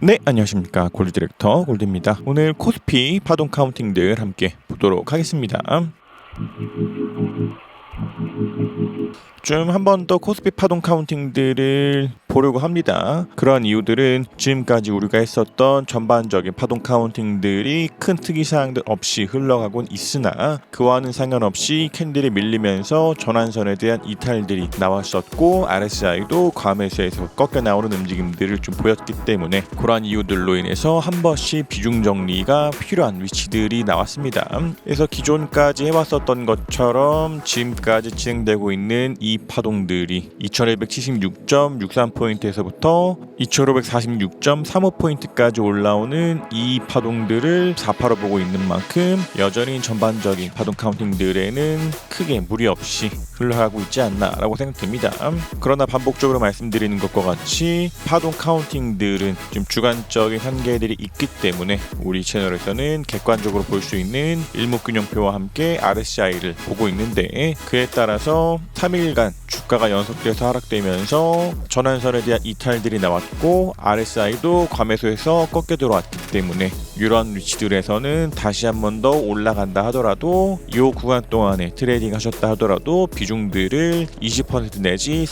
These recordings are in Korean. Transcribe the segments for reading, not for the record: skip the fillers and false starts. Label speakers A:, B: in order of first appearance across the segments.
A: 네, 안녕하십니까. 골드 디렉터 골드입니다. 오늘 코스피 파동 카운팅들 함께 보도록 하겠습니다. 좀 한 번 더 코스피 파동 카운팅들을 보려고 합니다. 그런 이유들은 지금까지 우리가 했었던 전반적인 파동 카운팅들이 큰 특이사항들 없이 흘러가곤 있으나 그와는 상관없이 캔들이 밀리면서 전환선에 대한 이탈들이 나왔었고 RSI도 과매수에서 꺾여 나오는 움직임들을 좀 보였기 때문에 그러한 이유들로 인해서 한 번씩 비중 정리가 필요한 위치들이 나왔습니다. 그래서 기존까지 해왔었던 것처럼 지금까지 진행되고 있는 이 파동들이 2276.63포인트에서부터 2546.35포인트까지 올라오는 이 파동들을 4파로 보고 있는 만큼 여전히 전반적인 파동 카운팅들에는 크게 무리 없이 흘러가고 있지 않나 라고 생각됩니다. 그러나 반복적으로 말씀드리는 것과 같이 파동 카운팅들은 좀 주관적인 한계들이 있기 때문에 우리 채널에서는 객관적으로 볼 수 있는 일목균형표와 함께 RSI를 보고 있는데 그에 따라서 3일간 주가가 연속돼서 하락되면서 전환선에 대한 이탈들이 나왔고 RSI도 과매수에서 꺾여 들어왔기 때문에 이런 위치들에서는 다시 한 번 더 올라간다 하더라도 이 구간 동안에 트레이딩 하셨다 하더라도 비중들을 20% 내지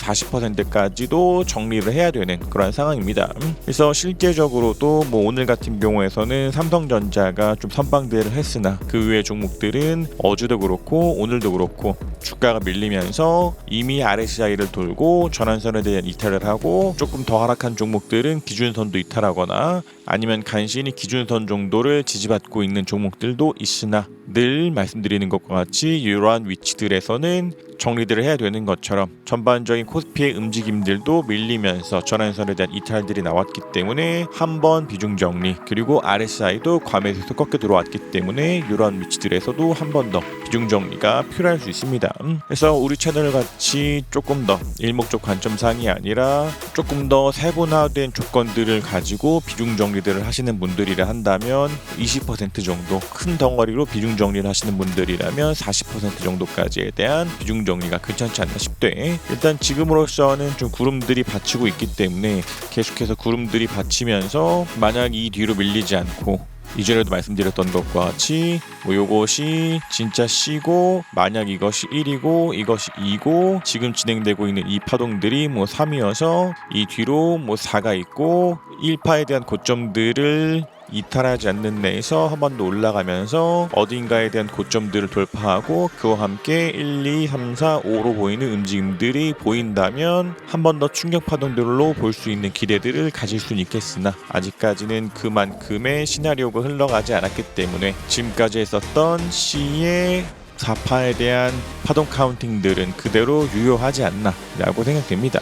A: 40%까지도 정리를 해야 되는 그런 상황입니다. 그래서 실제적으로도 오늘 같은 경우에서는 삼성전자가 좀 선방대를 했으나 그 외의 종목들은 어제도 그렇고 오늘도 그렇고 주가가 밀리면서 이미 RSI를 돌고 전환선에 대한 이탈을 하고 조금 더 하락한 종목들은 기준선도 이탈하거나 아니면 간신히 기준선 정도를 지지받고 있는 종목들도 있으나 늘 말씀드리는 것과 같이 이러한 위치들에서는 정리들을 해야 되는 것처럼 전반적인 코스피의 움직임들도 밀리면서 전환선에 대한 이탈들이 나왔기 때문에 한번 비중 정리 그리고 RSI도 과매수에서 꺾여 들어왔기 때문에 이러한 위치들에서도 한 번 더 비중 정리가 필요할 수 있습니다. 그래서 우리 채널 같이 조금 더 일목적 관점상이 아니라 조금 더 세분화된 조건들을 가지고 비중 정리들을 하시는 분들이라 한다면 20% 정도 큰 덩어리로 비중 정리를 하시는 분들이라면 40% 정도까지에 대한 비중 정리가 괜찮지 않나 싶대. 일단 지금으로서는 좀 구름들이 받치고 있기 때문에 계속해서 구름들이 받치면서 만약 이 뒤로 밀리지 않고 이전에도 말씀드렸던 것과 같이 요것이 진짜 C고 만약 이것이 1이고 이것이 2고 지금 진행되고 있는 이 파동들이 3이어서 이 뒤로 4가 있고 1파에 대한 고점들을 이탈하지 않는 내에서 한 번 더 올라가면서 어딘가에 대한 고점들을 돌파하고 그와 함께 1, 2, 3, 4, 5로 보이는 움직임들이 보인다면 한 번 더 충격 파동들로 볼 수 있는 기대들을 가질 수는 있겠으나 아직까지는 그만큼의 시나리오가 흘러가지 않았기 때문에 지금까지 했었던 C의 4파에 대한 파동 카운팅들은 그대로 유효하지 않나 라고 생각됩니다.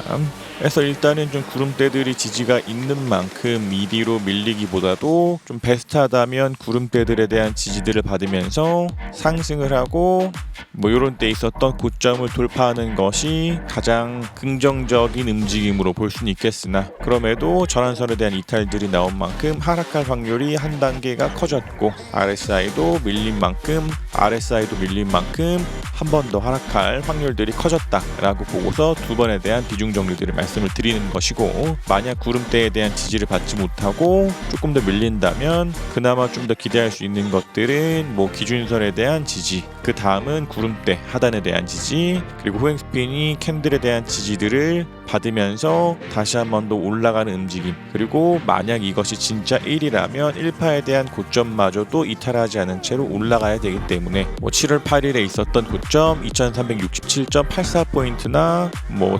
A: 그래서 일단은 좀 구름대들이 지지가 있는 만큼 미디로 밀리기보다도 좀 베스트하다면 구름대들에 대한 지지들을 받으면서 상승을 하고 이런 때 있었던 고점을 돌파하는 것이 가장 긍정적인 움직임으로 볼 수는 있겠으나 그럼에도 전환선에 대한 이탈들이 나온 만큼 하락할 확률이 한 단계가 커졌고 RSI도 밀린 만큼 한 번 더 하락할 확률들이 커졌다라고 보고서 두 번에 대한 비중 정리들을 말씀을 드리는 것이고 만약 구름대에 대한 지지를 받지 못하고 조금 더 밀린다면 그나마 좀 더 기대할 수 있는 것들은 기준선에 대한 지지 그 다음은 구름대 하단에 대한 지지 그리고 후행 스핀이 캔들에 대한 지지들을 받으면서 다시 한 번 더 올라가는 움직임 그리고 만약 이것이 진짜 1이라면 1파에 대한 고점마저도 이탈하지 않은 채로 올라가야 되기 때문에 7월 8일에 있었던 고점 2367.84포인트나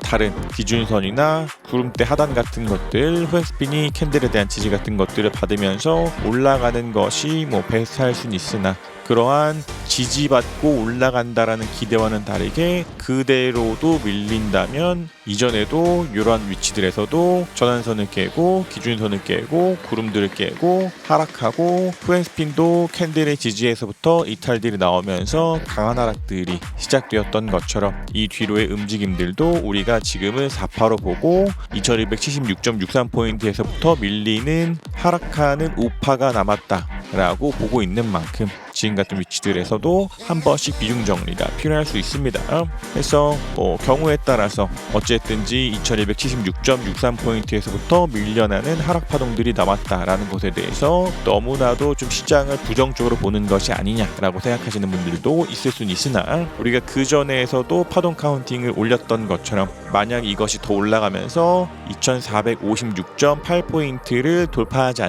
A: 다른 기준선이나 구름대 하단 같은 것들 후행 스핀이 캔들에 대한 지지 같은 것들을 받으면서 올라가는 것이 베스트할 수는 있으나 그러한 지지받고 올라간다라는 기대와는 다르게 그대로도 밀린다면 이전에도 이러한 위치들에서도 전환선을 깨고 기준선을 깨고 구름들을 깨고 하락하고 후행스핀도 캔들의 지지에서부터 이탈들이 나오면서 강한 하락들이 시작되었던 것처럼 이 뒤로의 움직임들도 우리가 지금은 4파로 보고 2276.63포인트에서부터 밀리는 하락하는 5파가 남았다 라고 보고 있는 만큼 지금 같은 위치들에서도 한 번씩 비중 정리가 필요할 수 있습니다. 그래서 경우에 따라서 어쨌든지 2276.63포인트에서부터 밀려나는 하락 파동들이 나왔다라는 것에 대해서 너무나도 좀 시장을 부정적으로 보는 것이 아니냐라고 생각하시는 분들도 있을 수는 있으나, 우리가 그 전에에서도 파동 카운팅을 올렸던 것처럼 만약 이것이 더 올라가면서 2456.8포인트를 돌파하지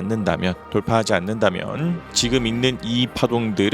A: 않는다면 지금 있는 이 파동들을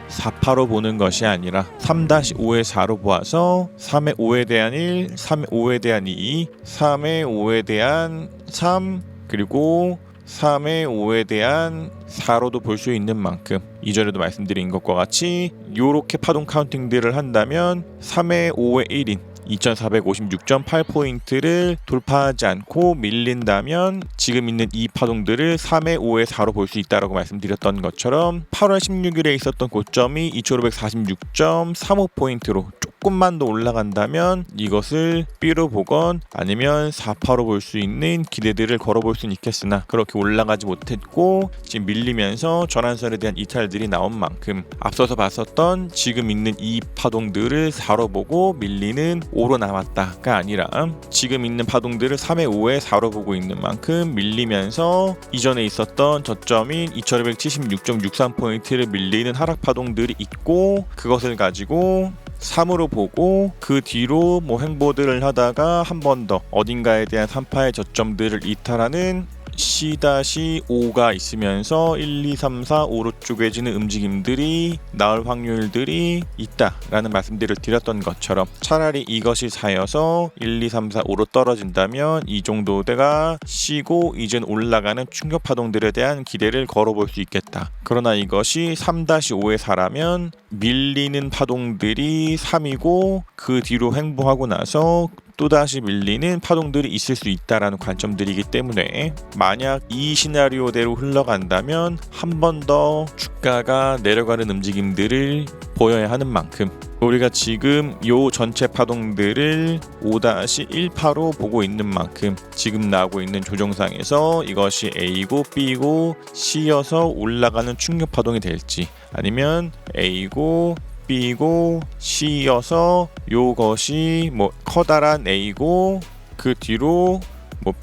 A: 4파로 보는 것이 아니라 3-5의 4로 보아서 3의 5에 대한 1, 3의 5에 대한 2, 3의 5에 대한 3, 그리고 3의 5에 대한 4로도 볼 수 있는 만큼, 이전에도 말씀드린 것과 같이 요렇게 파동 카운팅들을 한다면 3의 5의 1인 2456.8포인트를 돌파하지 않고 밀린다면 지금 있는 이 파동들을 3의 5의 4로 볼 수 있다고 말씀드렸던 것처럼 8월 16일에 있었던 고점이 2546.35포인트로 조금만 더 올라간다면 이것을 B로 보건 아니면 4파로 볼 수 있는 기대들을 걸어볼 수는 있겠으나, 그렇게 올라가지 못했고 지금 밀리면서 전환선에 대한 이탈들이 나온 만큼 앞서서 봤었던 지금 있는 이 파동들을 4로 보고 밀리는 5로 남았다가 아니라 지금 있는 파동들을 3의 5에 4로 보고 있는 만큼 밀리면서 이전에 있었던 저점인 2276.63포인트를 밀리는 하락 파동들이 있고, 그것을 가지고 3으로 보고 그 뒤로 횡보들을 하다가 한 번 더 어딘가에 대한 3파의 저점들을 이탈하는 C-5가 있으면서 1, 2, 3, 4, 5로 쪼개지는 움직임들이 나올 확률들이 있다라는 말씀들을 드렸던 것처럼, 차라리 이것이 4여서 1, 2, 3, 4, 5로 떨어진다면 이 정도가 C고 이젠 올라가는 충격 파동들에 대한 기대를 걸어볼 수 있겠다. 그러나 이것이 3-5의 4라면 밀리는 파동들이 3이고 그 뒤로 횡보하고 나서 또다시 밀리는 파동들이 있을 수 있다라는 관점들이기 때문에, 만약 이 시나리오대로 흘러간다면 한 번 더 주가가 내려가는 움직임들을 보여야 하는 만큼, 우리가 지금 요 전체 파동들을 5-1파로 보고 있는 만큼 지금 나오고 있는 조정상에서 이것이 A고 B고 C여서 올라가는 충격 파동이 될지, 아니면 A고 B고 C여서 요것이 커다란 A고 그 뒤로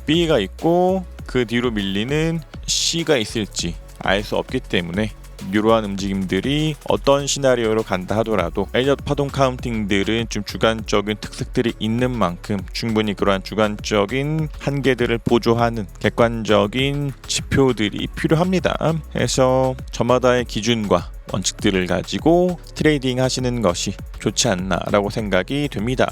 A: B가 있고 그 뒤로 밀리는 C가 있을지 알 수 없기 때문에, 이러한 움직임들이 어떤 시나리오로 간다 하더라도 엘리엇 파동 카운팅들은 좀 주관적인 특색들이 있는 만큼 충분히 그러한 주관적인 한계들을 보조하는 객관적인 지표들이 필요합니다. 그래서 저마다의 기준과 원칙들을 가지고 트레이딩 하시는 것이 좋지 않나라고 생각이 됩니다.